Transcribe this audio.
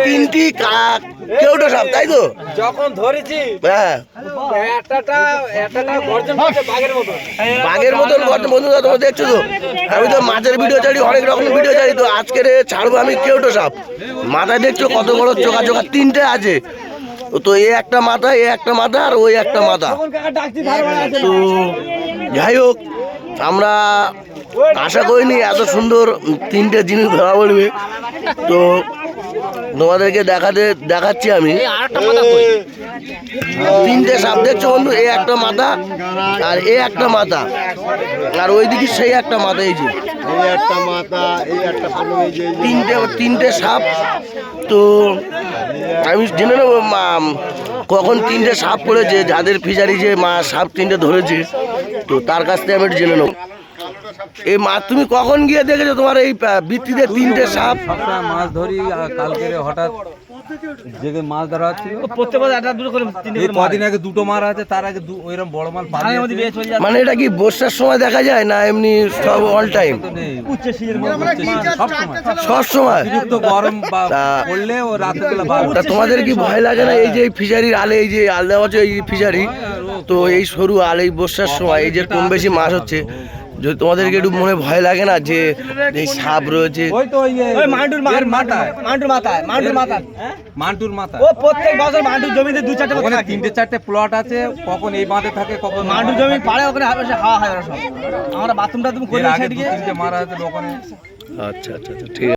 তিনটি কেউটা সাপ, তাই তো? যখন ধরেছি হ্যাঁ, বাঘের মতন বন্ধুরা তোমরা দেখছো তো। আমি তো মাছের ভিডিও ছাড়ি, অনেক রকম ভিডিও ছাড়ি, তো আজকের ছাড়বো আমি কেউটো সাপ। মাথায় দেখছো কত বড় চোখা চোখা, তিনটে আছে। তো এই একটা মাথা, এই একটা মাথা, আর ওই একটা মাথা। তো যাই হোক, আমরা আশা করিনি এত সুন্দর তিনটে জিনিস ধরা পড়বে। তো তোমাদেরকে দেখাচ্ছি আমি। তিনটে সাপ দেখছো বন্ধু, এই একটা মাথা, আর এই একটা মাথা, আর ওইদিকে সেই একটা মাথা। এই যে একটা মাথা, এই একটা তিনটে সাপ। তো আমি জেনে নেবো কখন তিনটে সাপ পড়েছে, যাদের ফিশারি যে সাপ তিনটে ধরেছে, তো তার কাছ থেকে আমি জেনে নেবো। এই মাছ তুমি কখন গিয়ে দেখেছো তোমার এই বৃত্তিতে তিনটে সাপ? মাছ ধরি, কালকে হঠাৎ জেগে মাছ ধরা হচ্ছিল। কদিন আগে দুটো মার আছে, তার আগে ওইরকম বড় মাছ। মানে এটা কি বর্ষার সময় দেখা যায় না এমনি সব অল টাইম? সব সময় গরম পড়লে ও রাতের বেলা। তোমাদের কি ভয় লাগে না এই যে ফিশারির আলে, এই যে আল দেওয়া হচ্ছে এই ফিশারি, তো এই সরু আল, এই বর্ষার সময় এই যে কম বেশি মাছ হচ্ছে, যদি তোমাদেরকে একটু মনে ভয় লাগে না যে এই সাপ রয়েছে? মান্টুর মাথা ও প্রত্যেক বছর মান্টুর জমিতে দু চারটে ওখানে তিনটে চারটে প্লট আছে, কখন এই বাঁধে থাকে, কখন মান্টুর জমি পাড়ে, ওখানে হাওয়া হয়। আমরা বাথরুমটা তুমি করে তিনটে মারা আছে ওখানে। আচ্ছা আচ্ছা আচ্ছা, ঠিক আছে।